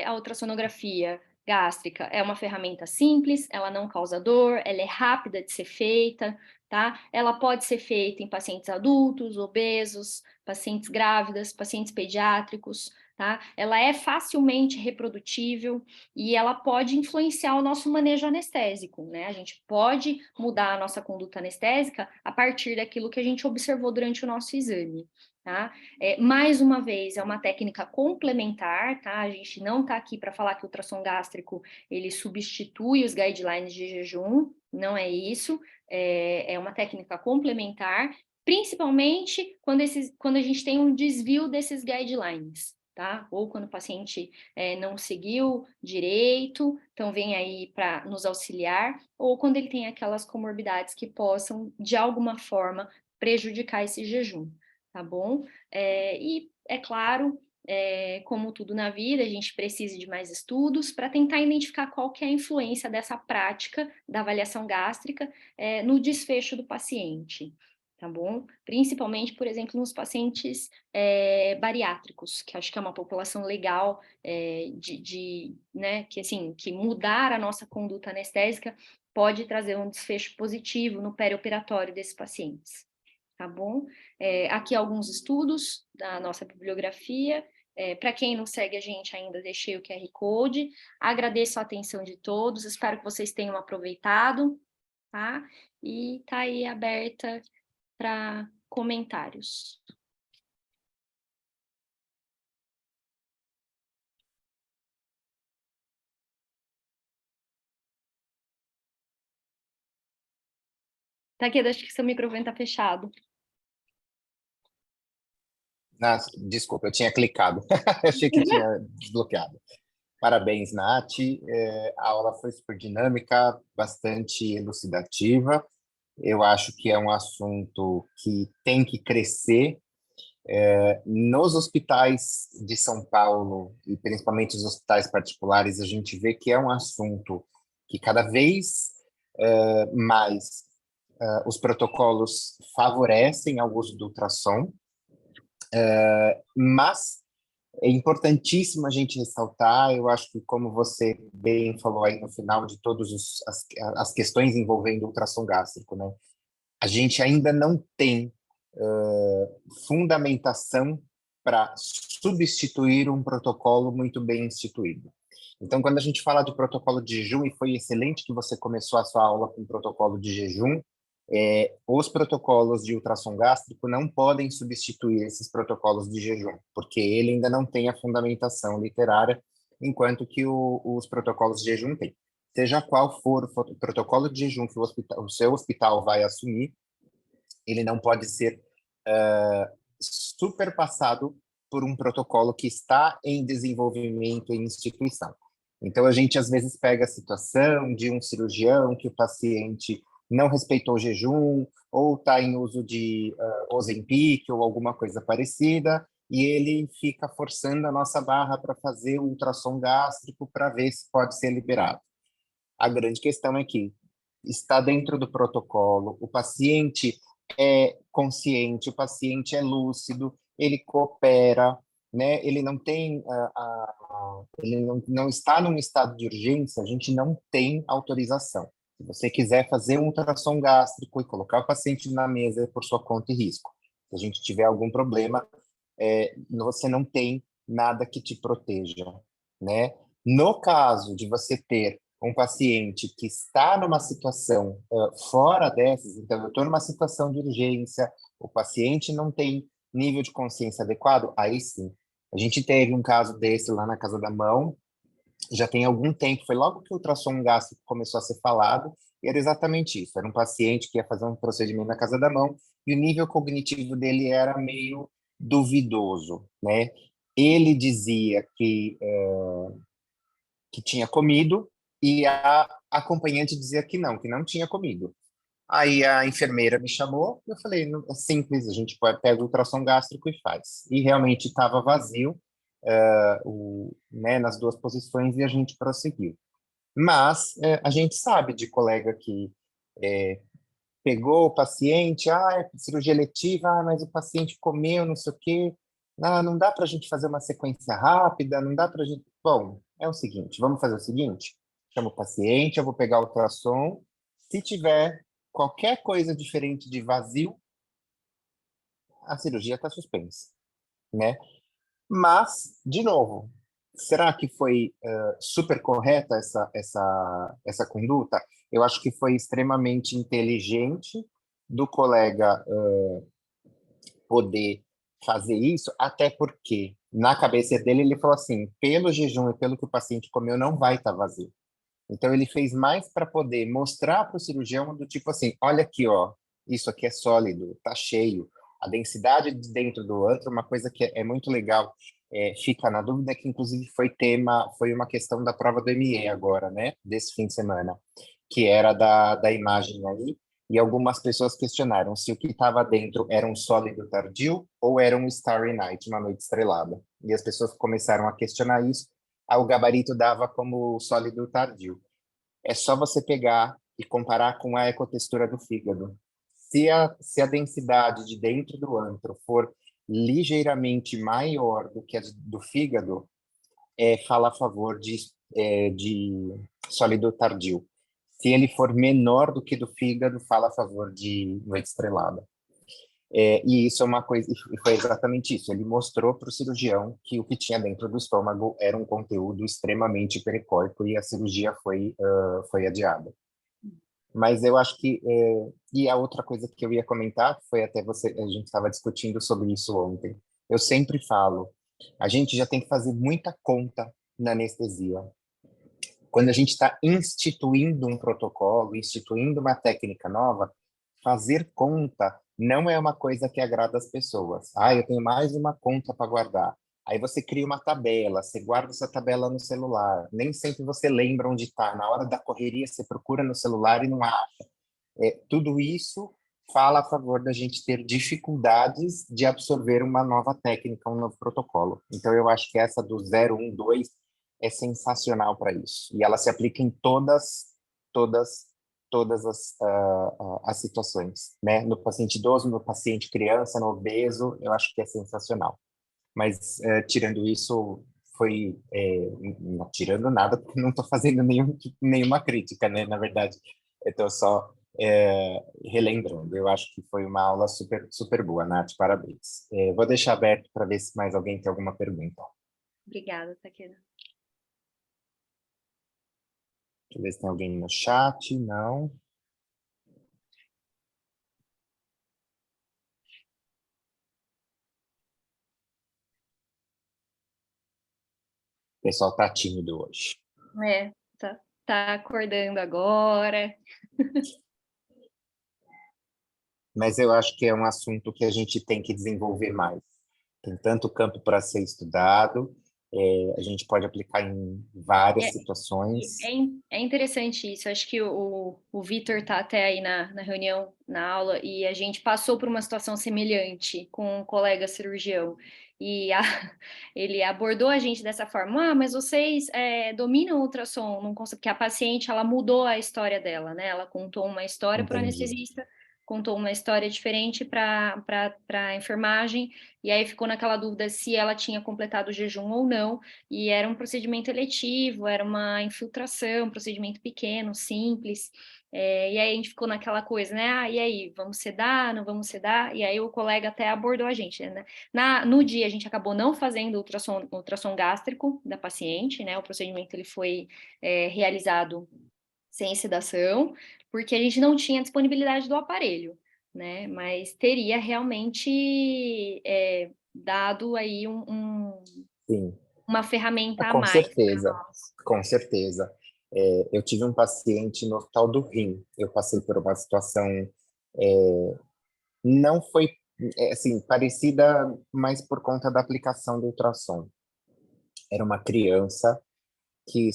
a ultrassonografia gástrica é uma ferramenta simples, ela não causa dor, ela é rápida de ser feita, tá? Ela pode ser feita em pacientes adultos, obesos, pacientes grávidas, pacientes pediátricos, tá? Ela é facilmente reprodutível e ela pode influenciar o nosso manejo anestésico, né? A gente pode mudar a nossa conduta anestésica a partir daquilo que a gente observou durante o nosso exame, tá? Mais uma vez, é uma técnica complementar, tá? A gente não está aqui para falar que o ultrassom gástrico ele substitui os guidelines de jejum, não é isso, é uma técnica complementar, principalmente quando a gente tem um desvio desses guidelines, tá? Ou quando o paciente não seguiu direito, então vem aí para nos auxiliar, ou quando ele tem aquelas comorbidades que possam, de alguma forma, prejudicar esse jejum, tá bom? E, é claro, como tudo na vida, a gente precisa de mais estudos para tentar identificar qual que é a influência dessa prática da avaliação gástrica no desfecho do paciente, tá bom? Principalmente, por exemplo, nos pacientes bariátricos, que acho que é uma população legal né, que, assim, que mudar a nossa conduta anestésica pode trazer um desfecho positivo no perioperatório desses pacientes, tá bom? Aqui alguns estudos da nossa bibliografia. Para quem não segue a gente ainda, deixei o QR Code. Agradeço a atenção de todos, espero que vocês tenham aproveitado, tá? E tá aí aberta para comentários. Tá aqui, acho que seu microfone está fechado. Desculpa, eu tinha clicado. Eu achei que tinha desbloqueado. Parabéns, Nath. A aula foi super dinâmica, bastante elucidativa. Eu acho que é um assunto que tem que crescer. Nos hospitais de São Paulo, e principalmente os hospitais particulares, a gente vê que é um assunto que cada vez mais os protocolos favorecem ao uso do ultrassom, mas é importantíssimo a gente ressaltar, eu acho que como você bem falou aí no final de todas as questões envolvendo o ultrassom gástrico, né? A gente ainda não tem fundamentação para substituir um protocolo muito bem instituído. Então, quando a gente fala de protocolo de jejum, e foi excelente que você começou a sua aula com protocolo de jejum, os protocolos de ultrassom gástrico não podem substituir esses protocolos de jejum, porque ele ainda não tem a fundamentação literária, enquanto que os protocolos de jejum têm. Seja qual for o protocolo de jejum que o seu hospital vai assumir, ele não pode ser superpassado por um protocolo que está em desenvolvimento em instituição. Então, a gente às vezes pega a situação de um cirurgião que o paciente não respeitou o jejum, ou está em uso de Ozempic ou alguma coisa parecida, e ele fica forçando a nossa barra para fazer o ultrassom gástrico para ver se pode ser liberado. A grande questão é que está dentro do protocolo, o paciente é consciente, o paciente é lúcido, ele coopera, né? Ele não tem, ele não está num estado de urgência, a gente não tem autorização. Se você quiser fazer um ultrassom gástrico e colocar o paciente na mesa, é por sua conta e risco. Se a gente tiver algum problema, você não tem nada que te proteja, né? No caso de você ter um paciente que está numa situação fora dessas, então eu estou numa situação de urgência, o paciente não tem nível de consciência adequado, aí sim. A gente teve um caso desse lá na Casa da Mão, já tem algum tempo, foi logo que o ultrassom gástrico começou a ser falado, e era exatamente isso, era um paciente que ia fazer um procedimento na Casa da Mão, e o nível cognitivo dele era meio duvidoso, né? Ele dizia que tinha comido, e a acompanhante dizia que não tinha comido. Aí a enfermeira me chamou, eu falei, é simples, a gente pega o ultrassom gástrico e faz. E realmente estava vazio, né, nas duas posições, e a gente prosseguiu. Mas a gente sabe de colega que pegou o paciente, é cirurgia eletiva, mas o paciente comeu, não sei o quê. Não dá para a gente fazer uma sequência rápida, não dá para a gente... Bom, é o seguinte, vamos fazer o seguinte, chama o paciente, eu vou pegar o ultrassom, se tiver qualquer coisa diferente de vazio, a cirurgia está suspensa, né? Mas, de novo, será que foi super correta essa conduta? Eu acho que foi extremamente inteligente do colega poder fazer isso, até porque na cabeça dele ele falou assim, pelo jejum e pelo que o paciente comeu, não vai estar vazio. Então ele fez mais para poder mostrar para o cirurgião do tipo assim, olha aqui, ó, isso aqui é sólido, tá cheio. A densidade de dentro do antro, uma coisa que é muito legal, fica na dúvida que inclusive foi uma questão da prova do ME agora, né, desse fim de semana, que era da imagem aí, e algumas pessoas questionaram se o que estava dentro era um sólido tardio ou era um Starry Night, uma noite estrelada. E as pessoas começaram a questionar isso, o gabarito dava como sólido tardio. É só você pegar e comparar com a ecotextura do fígado. Se a densidade de dentro do antro for ligeiramente maior do que a do fígado, fala a favor de sólido tardio. Se ele for menor do que do fígado, fala a favor de noite estrelada. E isso é uma coisa, e foi exatamente isso. Ele mostrou para o cirurgião que o que tinha dentro do estômago era um conteúdo extremamente hipericóico e a cirurgia foi adiada. Mas eu acho que e a outra coisa que eu ia comentar foi até a gente estava discutindo sobre isso ontem. Eu sempre falo, a gente já tem que fazer muita conta na anestesia. Quando a gente está instituindo um protocolo, instituindo uma técnica nova, fazer conta não é uma coisa que agrada as pessoas. Eu tenho mais uma conta para guardar. Aí você cria uma tabela, você guarda essa tabela no celular. Nem sempre você lembra onde está. Na hora da correria, você procura no celular e não acha. Tudo isso fala a favor da gente ter dificuldades de absorver uma nova técnica, um novo protocolo. Então, eu acho que essa do 012 é sensacional para isso. E ela se aplica em todas, todas as situações, né? No paciente idoso, no paciente criança, no obeso, eu acho que é sensacional. Mas, tirando isso, não tirando nada, porque não estou fazendo nenhuma crítica, né? Na verdade, eu estou só relembrando. Eu acho que foi uma aula super, super boa, Nath, parabéns. Vou deixar aberto para ver se mais alguém tem alguma pergunta. Obrigada, Taqueda. Deixa eu ver se tem alguém no chat. Não. O pessoal tá tímido hoje. Tá acordando agora. Mas eu acho que é um assunto que a gente tem que desenvolver mais. Tem tanto campo para ser estudado, a gente pode aplicar em várias situações. É interessante isso. Acho que o Vitor está até aí na reunião, na aula, e a gente passou por uma situação semelhante com um colega cirurgião. E ele abordou a gente dessa forma: mas vocês dominam o ultrassom, não conseguem, porque a paciente ela mudou a história dela, né? Ela contou uma história para o anestesista, contou uma história diferente para a enfermagem, e aí ficou naquela dúvida se ela tinha completado o jejum ou não, e era um procedimento eletivo, era uma infiltração, um procedimento pequeno, simples, e aí a gente ficou naquela coisa, né? E aí, vamos sedar, não vamos sedar? E aí o colega até abordou a gente, né? No dia a gente acabou não fazendo ultrassom gástrico da paciente, né? O procedimento ele foi realizado sem sedação, porque a gente não tinha disponibilidade do aparelho, né? Mas teria realmente dado aí Sim. uma ferramenta a Com mais para certeza, nós. com certeza. Eu tive um paciente no Hospital do Rim. Eu passei por uma situação, não foi, assim, parecida, mas por conta da aplicação do ultrassom. Era uma criança que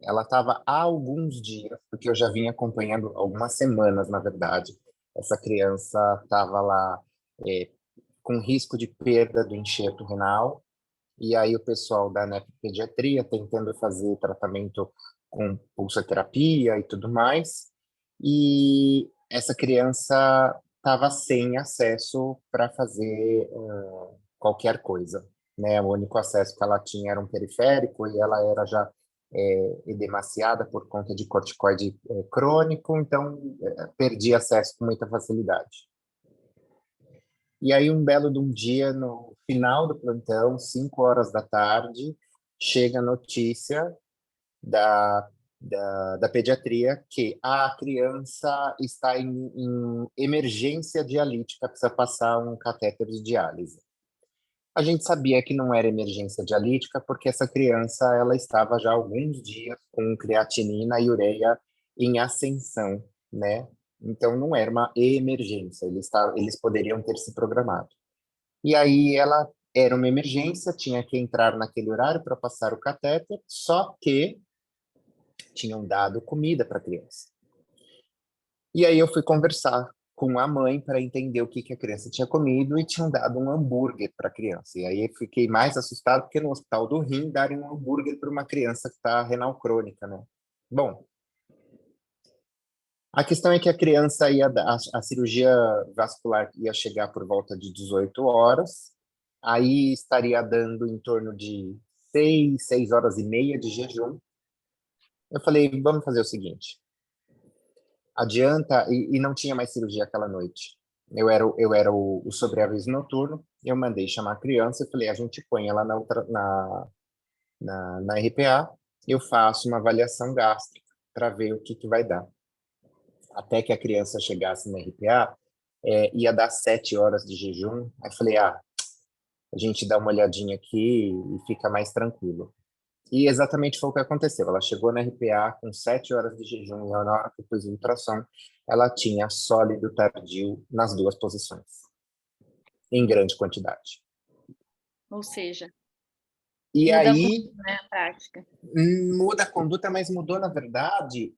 ela estava há alguns dias, porque eu já vinha acompanhando algumas semanas, na verdade. Essa criança estava lá com risco de perda do enxerto renal e aí o pessoal da nefropediatria tentando fazer tratamento com pulsoterapia e tudo mais, e essa criança estava sem acesso para fazer qualquer coisa, né? O único acesso que ela tinha era um periférico e ela era já edemaciada por conta de corticoide crônico, então perdi acesso com muita facilidade. E aí, um belo de um dia, no final do plantão, 5 horas da tarde, chega a notícia da pediatria que a criança está em emergência dialítica, precisa passar um catéter de diálise. A gente sabia que não era emergência dialítica porque essa criança ela estava já há alguns dias com creatinina e ureia em ascensão, né? Então não era uma emergência, eles poderiam ter se programado. E aí ela era uma emergência, tinha que entrar naquele horário para passar o catéter, só que tinham dado comida para a criança. E aí eu fui conversar com a mãe para entender o que a criança tinha comido e tinham dado um hambúrguer para a criança. E aí eu fiquei mais assustado porque no Hospital do Rim darem um hambúrguer para uma criança que está renal crônica, né? Bom, a questão é que a criança a cirurgia vascular ia chegar por volta de 18 horas, aí estaria dando em torno de 6 horas e meia de jejum. Eu falei, vamos fazer o seguinte, adianta, e não tinha mais cirurgia aquela noite. Eu era o sobreaviso noturno, eu mandei chamar a criança, eu falei, a gente põe ela na RPA, eu faço uma avaliação gástrica para ver o que vai dar. Até que a criança chegasse na RPA, ia dar 7 horas de jejum, aí eu falei, a gente dá uma olhadinha aqui e fica mais tranquilo. E exatamente foi o que aconteceu. Ela chegou na RPA com 7 horas de jejum, e na hora que eu fiz o ultrassom, ela tinha sólido tardio nas 2 posições, em grande quantidade. Ou seja, E muda aí, muito, né, a prática. muda a conduta, mas mudou, na verdade,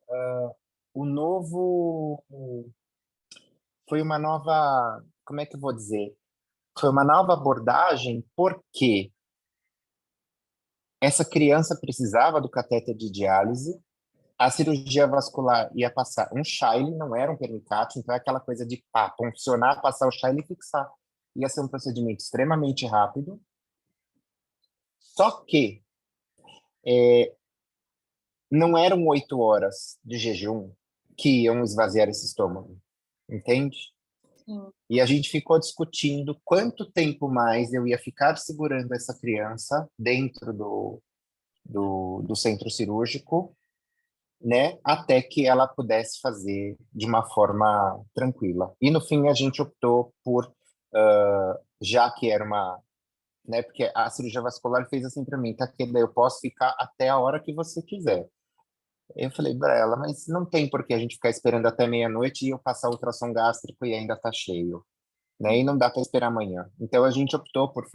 o novo... Foi uma nova... Como é que eu vou dizer? Foi uma nova abordagem, porque essa criança precisava do catéter de diálise, a cirurgia vascular ia passar um Shile, não era um pernicate, então é aquela coisa de funcionar, passar o Shile e fixar. Ia ser um procedimento extremamente rápido, só que não eram 8 horas de jejum que iam esvaziar esse estômago, entende? Sim. E a gente ficou discutindo quanto tempo mais eu ia ficar segurando essa criança dentro do centro cirúrgico, né, até que ela pudesse fazer de uma forma tranquila. E no fim a gente optou por, já que era uma, né, porque a cirurgia vascular fez assim para mim, tá, que eu posso ficar até a hora que você quiser. Eu falei para ela, mas não tem por que a gente ficar esperando até meia-noite e eu passar ultrassom gástrico e ainda tá cheio, né? E não dá para esperar amanhã. Então a gente optou por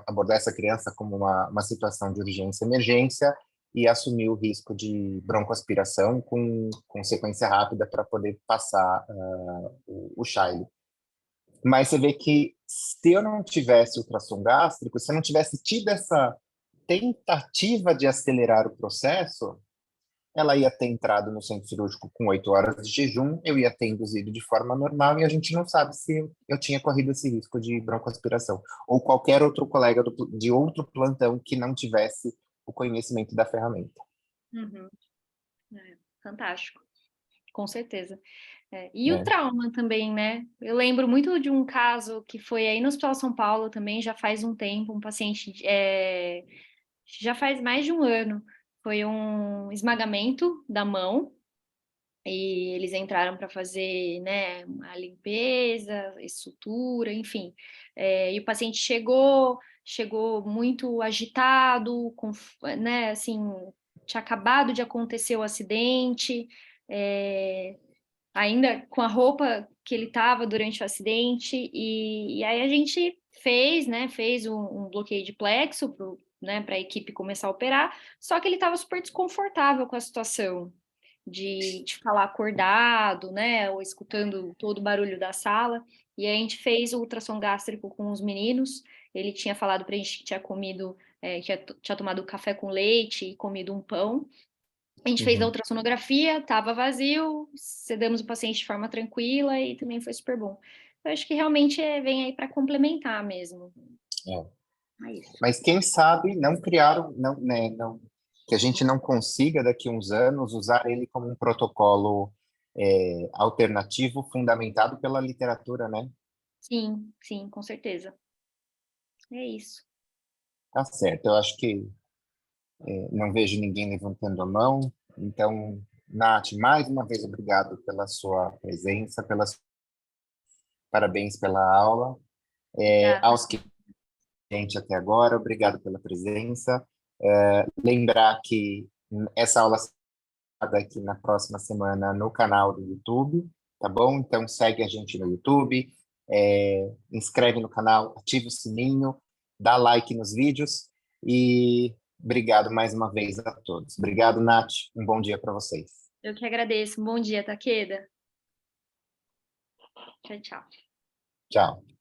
abordar essa criança como uma situação de urgência e emergência e assumir o risco de broncoaspiração com sequência rápida para poder passar o Shile. Mas você vê que se eu não tivesse ultrassom gástrico, se eu não tivesse tido essa tentativa de acelerar o processo, ela ia ter entrado no centro cirúrgico com 8 horas de jejum, eu ia ter induzido de forma normal e a gente não sabe se eu tinha corrido esse risco de broncoaspiração. Ou qualquer outro colega de outro plantão que não tivesse o conhecimento da ferramenta. Uhum. Fantástico, com certeza. E o Né? trauma também, né? Eu lembro muito de um caso que foi aí no Hospital São Paulo também, já faz um tempo, um paciente, já faz mais de um ano, foi um esmagamento da mão, e eles entraram para fazer, né, a limpeza, sutura, enfim. E o paciente chegou muito agitado, né, assim, tinha acabado de acontecer o acidente, ainda com a roupa que ele estava durante o acidente, e aí a gente fez um bloqueio de plexo para a equipe começar a operar, só que ele estava super desconfortável com a situação de falar acordado, né, ou escutando todo o barulho da sala, e a gente fez o ultrassom gástrico com os meninos, ele tinha falado para a gente que tinha comido tinha tomado café com leite e comido um pão. A gente fez a ultrassonografia, estava vazio, sedamos o paciente de forma tranquila e também foi super bom. Eu acho que realmente vem aí para complementar mesmo. É isso. Mas quem sabe não criaram, que a gente não consiga daqui a uns anos usar ele como um protocolo alternativo fundamentado pela literatura, né? Sim, sim, com certeza. É isso. Tá certo, eu acho que não vejo ninguém levantando a mão. Então, Nath, mais uma vez, obrigado pela sua presença, parabéns pela aula. Aos que gente até agora, obrigado pela presença. Lembrar que essa aula será aqui na próxima semana no canal do YouTube, tá bom? Então segue a gente no YouTube, inscreve no canal, ativa o sininho, dá like nos vídeos e obrigado mais uma vez a todos. Obrigado, Nath. Um bom dia para vocês. Eu que agradeço. Bom dia, Takeda. Tchau, tchau. Tchau.